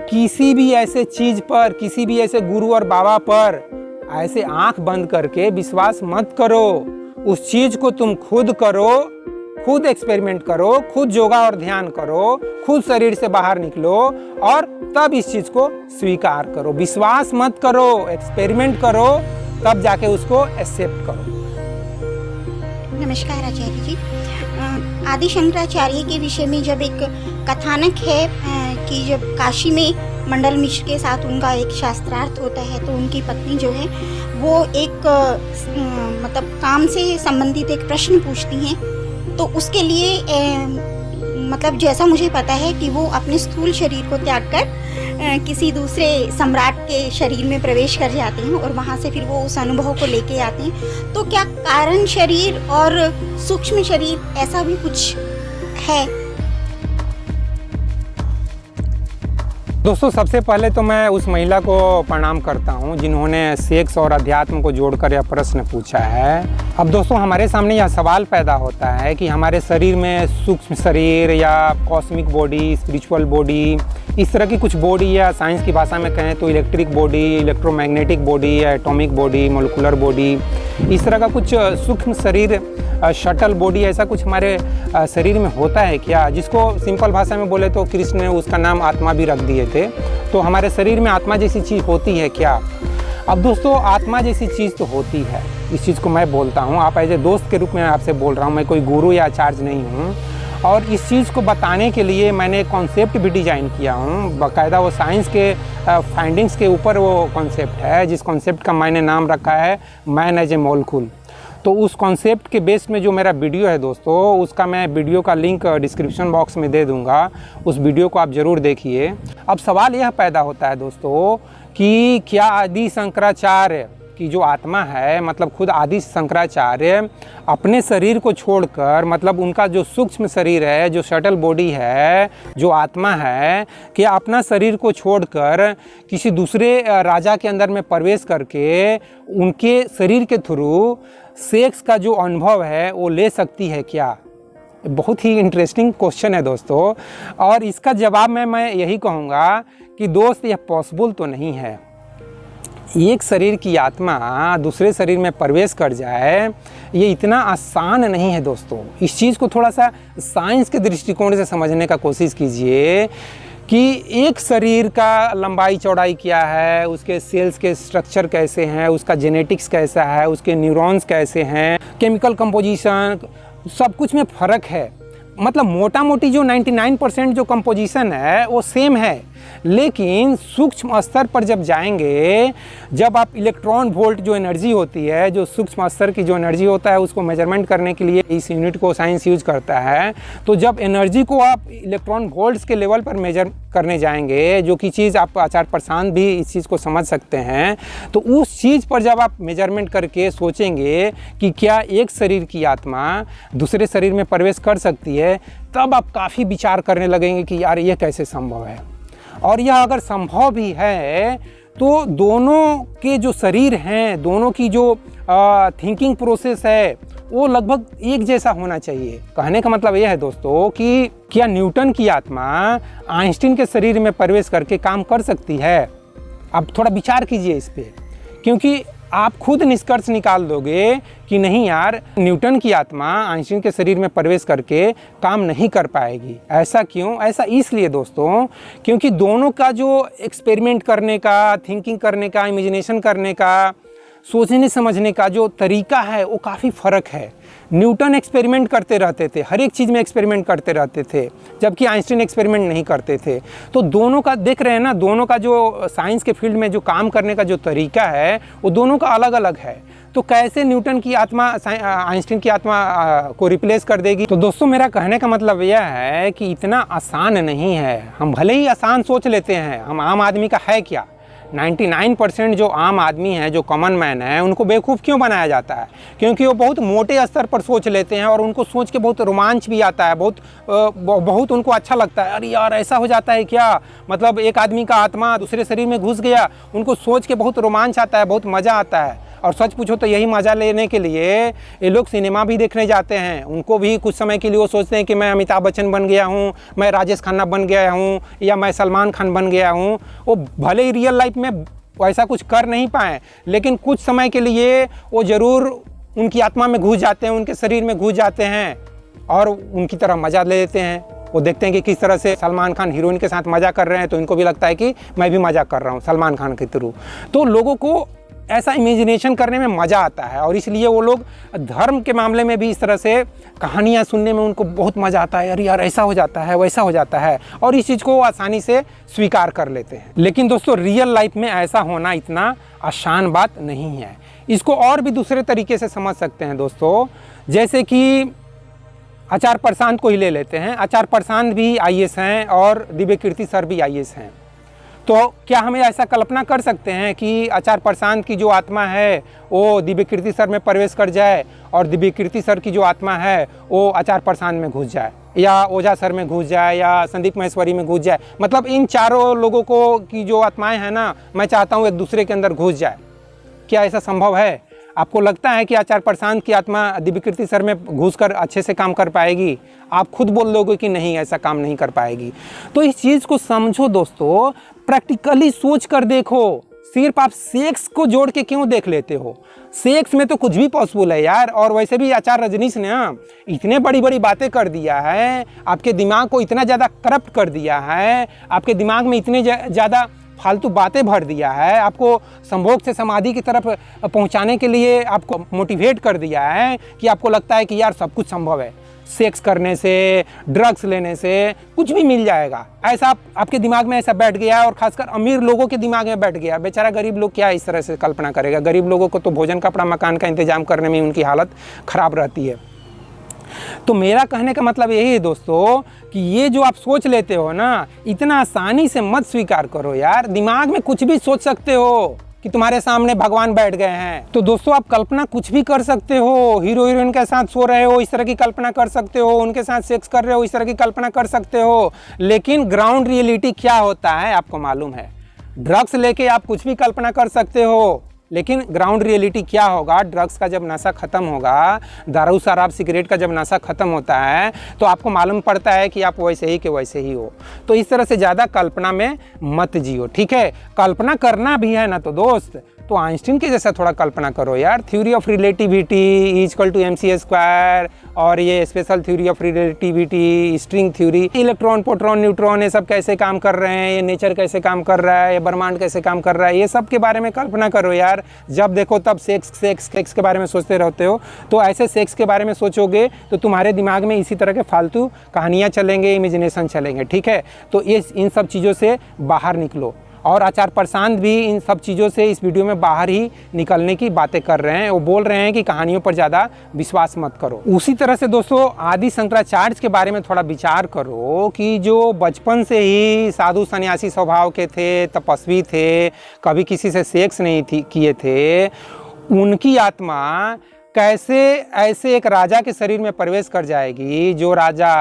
किसी भी ऐसे चीज पर, किसी भी ऐसे गुरु और बाबा पर ऐसे आंख बंद करके विश्वास मत करो। उस चीज को तुम खुद करो, खुद एक्सपेरिमेंट करो, खुद योगा और ध्यान करो, खुद शरीर से बाहर निकलो और तब इस चीज को स्वीकार करो। विश्वास मत करो, एक्सपेरिमेंट करो, तब जाके उसको एक्सेप्ट करो। नमस्कार आचार्य जी। आदि शंकराचार्य के विषय में जब एक कथानक है कि जब काशी में मंडल मिश्र के साथ उनका एक शास्त्रार्थ होता है तो उनकी पत्नी जो है वो एक मतलब काम से संबंधित एक प्रश्न पूछती हैं, तो उसके लिए मतलब जैसा मुझे पता है कि वो अपने स्थूल शरीर को त्याग कर किसी दूसरे सम्राट के शरीर में प्रवेश कर जाते हैं और वहाँ से फिर वो उस अनुभव को लेके आते हैं। तो क्या कारण शरीर और सूक्ष्म शरीर ऐसा भी कुछ है? दोस्तों, सबसे पहले तो मैं उस महिला को प्रणाम करता हूं जिन्होंने सेक्स और अध्यात्म को जोड़कर यह प्रश्न पूछा है। अब दोस्तों, हमारे सामने यह सवाल पैदा होता है कि हमारे शरीर में सूक्ष्म शरीर या कॉस्मिक बॉडी, स्पिरिचुअल बॉडी, इस तरह की कुछ बॉडी या साइंस की भाषा में कहें तो इलेक्ट्रिक बॉडी, इलेक्ट्रोमैग्नेटिक बॉडी या एटॉमिक बॉडी, मोलिकुलर बॉडी, इस तरह का कुछ सूक्ष्म शरीर, शटल बॉडी, ऐसा कुछ हमारे शरीर में होता है क्या? जिसको सिंपल भाषा में बोले तो कृष्ण ने उसका नाम आत्मा भी रख दिए थे। तो हमारे शरीर में आत्मा जैसी चीज़ होती है क्या? अब दोस्तों, आत्मा जैसी चीज़ तो होती है, इस चीज़ को मैं बोलता हूँ। आप एज ए दोस्त के रूप में आपसे बोल रहा हूँ, मैं कोई गुरु या आचार्य नहीं हूँ। और इस चीज़ को बताने के लिए मैंने एक कॉन्सेप्ट भी डिज़ाइन किया हूँ, बाकायदा वो साइंस के फाइंडिंग्स के ऊपर वो कॉन्सेप्ट है, जिस कॉन्सेप्ट का मैंने नाम रखा है मैन एज ए मॉलिक्यूल। तो उस कॉन्सेप्ट के बेस में जो मेरा वीडियो है दोस्तों, उसका मैं वीडियो का लिंक डिस्क्रिप्शन बॉक्स में दे दूंगा, उस वीडियो को आप ज़रूर देखिए। अब सवाल यह पैदा होता है दोस्तों कि क्या आदि शंकराचार्य की जो आत्मा है, मतलब खुद आदि शंकराचार्य अपने शरीर को छोड़कर, मतलब उनका जो सूक्ष्म शरीर है, जो शटल बॉडी है, जो आत्मा है, कि अपना शरीर को छोड़कर किसी दूसरे राजा के अंदर में प्रवेश करके उनके शरीर के थ्रू सेक्स का जो अनुभव है वो ले सकती है क्या? बहुत ही इंटरेस्टिंग क्वेश्चन है दोस्तों, और इसका जवाब मैं यही कहूँगा कि दोस्त, यह पॉसिबल तो नहीं है। एक शरीर की आत्मा दूसरे शरीर में प्रवेश कर जाए, ये इतना आसान नहीं है दोस्तों। इस चीज़ को थोड़ा सा साइंस के दृष्टिकोण से समझने का कोशिश कीजिए कि एक शरीर का लंबाई चौड़ाई क्या है, उसके सेल्स के स्ट्रक्चर कैसे हैं, उसका जेनेटिक्स कैसा है, उसके न्यूरॉन्स कैसे हैं, केमिकल कंपोजिशन, सब कुछ में फ़र्क है। मतलब मोटा मोटी जो 99% जो कंपोजिशन है वो सेम है, लेकिन सूक्ष्म स्तर पर जब जाएंगे, जब आप इलेक्ट्रॉन वोल्ट जो एनर्जी होती है, जो सूक्ष्म स्तर की जो एनर्जी होता है, उसको मेजरमेंट करने के लिए इस यूनिट को साइंस यूज करता है। तो जब एनर्जी को आप इलेक्ट्रॉन वोल्ट्स के लेवल पर मेजर करने जाएंगे, जो कि चीज़ आप आचार्य प्रशांत भी इस चीज़ को समझ सकते हैं, तो उस चीज़ पर जब आप मेजरमेंट करके सोचेंगे कि क्या एक शरीर की आत्मा दूसरे शरीर में प्रवेश कर सकती है, तब आप काफ़ी विचार करने लगेंगे कि यार ये कैसे संभव है। और यह अगर संभव भी है तो दोनों के जो शरीर हैं, दोनों की जो थिंकिंग प्रोसेस है, वो लगभग एक जैसा होना चाहिए। कहने का मतलब यह है दोस्तों कि क्या न्यूटन की आत्मा आइंस्टीन के शरीर में प्रवेश करके काम कर सकती है? अब थोड़ा विचार कीजिए इस पे, क्योंकि आप खुद निष्कर्ष निकाल दोगे कि नहीं यार, न्यूटन की आत्मा आइंस्टीन के शरीर में प्रवेश करके काम नहीं कर पाएगी। ऐसा क्यों? ऐसा इसलिए दोस्तों क्योंकि दोनों का जो एक्सपेरिमेंट करने का, थिंकिंग करने का, इमेजिनेशन करने का, सोचने समझने का जो तरीका है वो काफ़ी फ़र्क है। न्यूटन एक्सपेरिमेंट करते रहते थे, हर एक चीज़ में एक्सपेरिमेंट करते रहते थे, जबकि आइंस्टीन एक्सपेरिमेंट नहीं करते थे। तो दोनों का देख रहे हैं ना, दोनों का जो साइंस के फील्ड में जो काम करने का जो तरीका है वो दोनों का अलग अलग है। तो कैसे न्यूटन की आत्मा आइंस्टीन की आत्मा को रिप्लेस कर देगी? तो दोस्तों, मेरा कहने का मतलब यह है कि इतना आसान नहीं है। हम भले ही आसान सोच लेते हैं, हम आम आदमी का है क्या, 99% जो आम आदमी है, जो कॉमन मैन है, उनको बेवकूफ़ क्यों बनाया जाता है? क्योंकि वो बहुत मोटे स्तर पर सोच लेते हैं और उनको सोच के बहुत रोमांच भी आता है, बहुत उनको अच्छा लगता है। अरे यार, ऐसा हो जाता है क्या? मतलब एक आदमी का आत्मा दूसरे शरीर में घुस गया, उनको सोच के बहुत रोमांच आता है, बहुत मज़ा आता है। और सच पूछो तो यही मज़ा लेने के लिए ये लोग सिनेमा भी देखने जाते हैं। उनको भी कुछ समय के लिए वो सोचते हैं कि मैं अमिताभ बच्चन बन गया हूँ, मैं राजेश खन्ना बन गया हूँ, या मैं सलमान खान बन गया हूँ। वो भले ही रियल लाइफ में वैसा कुछ कर नहीं पाए, लेकिन कुछ समय के लिए वो ज़रूर उनकी आत्मा में घुस जाते हैं, उनके शरीर में घुस जाते हैं और उनकी तरह मज़ा ले लेते हैं। वो देखते हैं कि किस तरह से सलमान खान हीरोइन के साथ मज़ा कर रहे हैं, तो इनको भी लगता है कि मैं भी मज़ा कर रहा हूँ सलमान खान के थ्रू। तो लोगों को ऐसा इमेजिनेशन करने में मज़ा आता है, और इसलिए वो लोग धर्म के मामले में भी इस तरह से कहानियाँ सुनने में उनको बहुत मज़ा आता है। अरे यार ऐसा हो जाता है, वैसा हो जाता है, और इस चीज़ को वो आसानी से स्वीकार कर लेते हैं। लेकिन दोस्तों रियल लाइफ में ऐसा होना इतना आसान बात नहीं है। इसको और भी दूसरे तरीके से समझ सकते हैं दोस्तों। जैसे कि आचार्य प्रशांत को ही ले लेते हैं। आचार्य प्रशांत भी आईएएस हैं और दिव्य कीर्ति सर भी आईएएस हैं। तो क्या हमें ऐसा कल्पना कर सकते हैं कि आचार्य प्रशांत की जो आत्मा है वो दिव्य कीर्ति सर में प्रवेश कर जाए, और दिव्य कीर्ति सर की जो आत्मा है वो आचार्य प्रशांत में घुस जाए, या ओझा सर में घुस जाए, या संदीप महेश्वरी में घुस जाए? मतलब इन चारों लोगों को की जो आत्माएं हैं ना, मैं चाहता हूँ एक दूसरे के अंदर घुस जाए। क्या ऐसा संभव है? आपको लगता है कि आचार्य प्रशांत की आत्मा दिव्य कीर्ति सर में घुसकर अच्छे से काम कर पाएगी? आप खुद बोल दोगे कि नहीं, ऐसा काम नहीं कर पाएगी। तो इस चीज़ को समझो दोस्तों, प्रैक्टिकली सोच कर देखो। सिर्फ आप सेक्स को जोड़ के क्यों देख लेते हो? सेक्स में तो कुछ भी पॉसिबल है यार। और वैसे भी आचार्य रजनीश ने इतने बड़ी बड़ी बातें कर दिया है, आपके दिमाग को इतना ज़्यादा करप्ट कर दिया है, आपके दिमाग में इतने ज़्यादा फालतू बातें भर दिया है, आपको संभोग से समाधि की तरफ पहुंचाने के लिए आपको मोटिवेट कर दिया है कि आपको लगता है कि यार सब कुछ संभव है। सेक्स करने से, ड्रग्स लेने से कुछ भी मिल जाएगा, ऐसा आपके दिमाग में ऐसा बैठ गया है। और खासकर अमीर लोगों के दिमाग में बैठ गया। बेचारा गरीब लोग क्या इस तरह से कल्पना करेगा? गरीब लोगों को तो भोजन, कपड़ा, मकान का इंतजाम करने में उनकी हालत ख़राब रहती है। तो मेरा कहने का मतलब यही है दोस्तों कि ये जो आप सोच लेते हो ना, इतना आसानी से मत स्वीकार करो यार। दिमाग में कुछ भी सोच सकते हो कि तुम्हारे सामने भगवान बैठ गए हैं। तो दोस्तों आप कल्पना कुछ भी कर सकते हो। हीरो हीरोइन के साथ सो रहे हो, इस तरह की कल्पना कर सकते हो। उनके साथ सेक्स कर रहे हो, इस तरह की कल्पना कर सकते हो। लेकिन ग्राउंड रियलिटी क्या होता है आपको मालूम है? ड्रग्स लेके आप कुछ भी कल्पना कर सकते हो, लेकिन ग्राउंड रियलिटी क्या होगा? ड्रग्स का जब नशा खत्म होगा, दारू शराब सिगरेट का जब नशा खत्म होता है, तो आपको मालूम पड़ता है कि आप वैसे ही के वैसे ही हो। तो इस तरह से ज़्यादा कल्पना में मत जियो, ठीक है? कल्पना करना भी है ना तो दोस्त, तो आइंस्टीन के जैसा थोड़ा कल्पना करो यार। Theory of relativity equal to mc square, और ये special theory of relativity, string theory, electron, proton, neutron, ये सब कैसे काम कर रहे हैं, ये नेचर कैसे काम कर रहा है, ये ब्रह्मांड कैसे काम कर रहा है, ये सब के बारे में कल्पना करो यार। जब देखो तब सेक्स के बारे में सोचते रहते हो। तो ऐसे सेक्स के बारे में सोचोगे तो तुम्हारे दिमाग में इसी तरह के फालतू कहानियाँ चलेंगे, इमेजिनेशन चलेंगे, ठीक है? तो इन सब चीज़ों से बाहर निकलो। और आचार्य प्रशांत भी इन सब चीज़ों से इस वीडियो में बाहर ही निकलने की बातें कर रहे हैं। वो बोल रहे हैं कि कहानियों पर ज़्यादा विश्वास मत करो। उसी तरह से दोस्तों आदि शंकराचार्य के बारे में थोड़ा विचार करो कि जो बचपन से ही साधु सन्यासी स्वभाव के थे, तपस्वी थे, कभी किसी से सेक्स नहीं किए थे, उनकी आत्मा कैसे ऐसे एक राजा के शरीर में प्रवेश कर जाएगी? जो राजा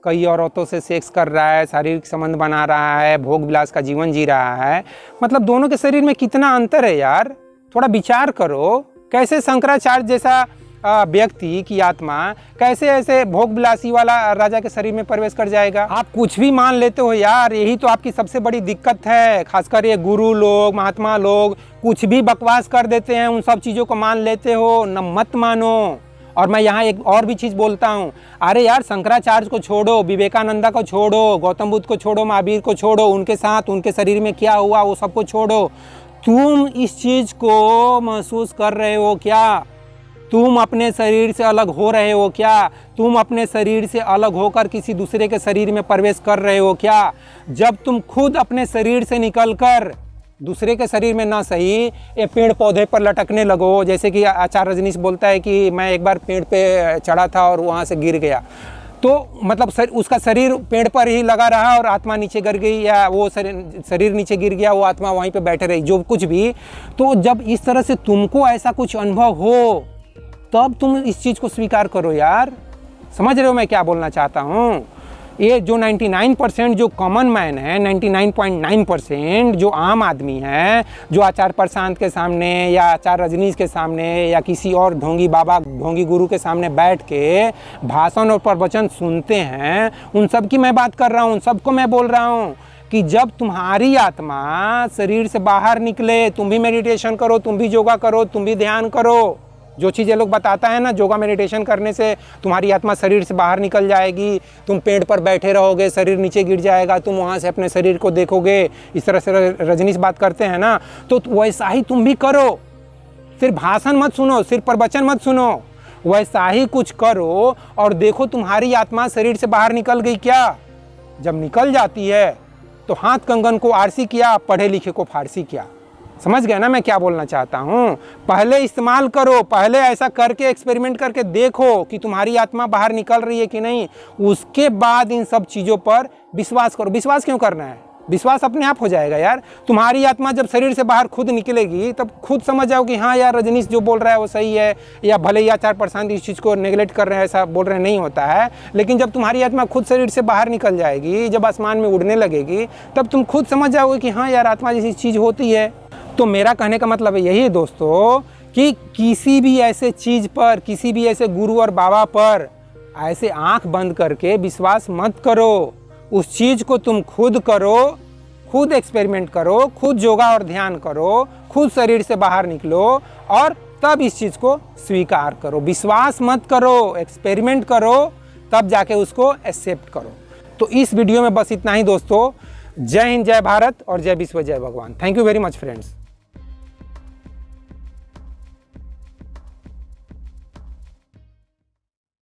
कई औरतों से सेक्स कर रहा है, शारीरिक संबंध बना रहा है, भोग विलास का जीवन जी रहा है। मतलब दोनों के शरीर में कितना अंतर है यार। थोड़ा विचार करो, कैसे शंकराचार्य जैसा व्यक्ति की आत्मा कैसे ऐसे भोग विलासी वाला राजा के शरीर में प्रवेश कर जाएगा? आप कुछ भी मान लेते हो यार, यही तो आपकी सबसे बड़ी दिक्कत है। खासकर ये गुरु लोग, महात्मा लोग कुछ भी बकवास कर देते हैं, उन सब चीज़ों को मान लेते हो। न मत मानो। और मैं यहाँ एक और भी चीज़ बोलता हूँ, अरे यार शंकराचार्य को छोड़ो, विवेकानंदा को छोड़ो, गौतम बुद्ध को छोड़ो, महावीर को छोड़ो, उनके साथ उनके शरीर में क्या हुआ वो सबको छोड़ो। तुम इस चीज़ को महसूस कर रहे हो क्या? तुम अपने शरीर से अलग हो रहे हो क्या? तुम अपने शरीर से अलग होकर किसी दूसरे के शरीर में प्रवेश कर रहे हो क्या? जब तुम खुद अपने शरीर से निकलकर दूसरे के शरीर में ना सही ये पेड़ पौधे पर लटकने लगो, जैसे कि आचार्य रजनीश बोलता है कि मैं एक बार पेड़ पे चढ़ा था और वहाँ से गिर गया, तो मतलब उसका शरीर पेड़ पर ही लगा रहा और आत्मा नीचे गिर गई, या वो शरीर नीचे गिर गया, वो आत्मा वहीं पे बैठे रही, जो कुछ भी। तो जब इस तरह से तुमको ऐसा कुछ अनुभव हो तब तुम इस चीज़ को स्वीकार करो यार। समझ रहे हो मैं क्या बोलना चाहता हूँ? ये जो 99% जो कॉमन मैन है, 99.9% जो आम आदमी है, जो आचार्य प्रशांत के सामने या आचार्य रजनीश के सामने या किसी और ढोंगी बाबा ढोंगी गुरु के सामने बैठ के भाषण और प्रवचन सुनते हैं, उन सब की मैं बात कर रहा हूँ। उन सबको मैं बोल रहा हूँ कि जब तुम्हारी आत्मा शरीर से बाहर निकले, तुम भी मेडिटेशन करो, तुम भी योगा करो, तुम भी ध्यान करो। जो चीज़ ये लोग बताता है ना, योगा मेडिटेशन करने से तुम्हारी आत्मा शरीर से बाहर निकल जाएगी, तुम पेड़ पर बैठे रहोगे, शरीर नीचे गिर जाएगा, तुम वहाँ से अपने शरीर को देखोगे, इस तरह से रजनीश बात करते हैं ना, तो वैसा ही तुम भी करो। सिर्फ भाषण मत सुनो, सिर्फ प्रवचन मत सुनो, वैसा ही कुछ करो और देखो तुम्हारी आत्मा शरीर से बाहर निकल गई क्या। जब निकल जाती है तो हाथ कंगन को आरसी किया, पढ़े लिखे को फारसी किया। समझ गए ना मैं क्या बोलना चाहता हूँ। पहले इस्तेमाल करो, पहले ऐसा करके एक्सपेरिमेंट करके देखो कि तुम्हारी आत्मा बाहर निकल रही है कि नहीं, उसके बाद इन सब चीज़ों पर विश्वास करो। विश्वास क्यों करना है, विश्वास अपने आप हो जाएगा यार। तुम्हारी आत्मा जब शरीर से बाहर खुद निकलेगी तब खुद समझ जाओ कि हाँ यार रजनीश जो बोल रहा है वो सही है, या भले ही आचार्य प्रशांत इस चीज़ को नेगलेक्ट कर रहे हैं, ऐसा बोल रहे नहीं होता है। लेकिन जब तुम्हारी आत्मा खुद शरीर से बाहर निकल जाएगी, जब आसमान में उड़ने लगेगी, तब तुम खुद समझ जाओगे कि हाँ यार आत्मा जैसी चीज़ होती है। तो मेरा कहने का मतलब यही है दोस्तों कि किसी भी ऐसे चीज़ पर, किसी भी ऐसे गुरु और बाबा पर ऐसे आंख बंद करके विश्वास मत करो। उस चीज़ को तुम खुद करो, खुद एक्सपेरिमेंट करो, खुद योगा और ध्यान करो, खुद शरीर से बाहर निकलो और तब इस चीज़ को स्वीकार करो। विश्वास मत करो, एक्सपेरिमेंट करो, तब जाके उसको एक्सेप्ट करो। तो इस वीडियो में बस इतना ही दोस्तों। जय हिंद, जय भारत और जय विश्व, जय भगवान। Thank you very much friends.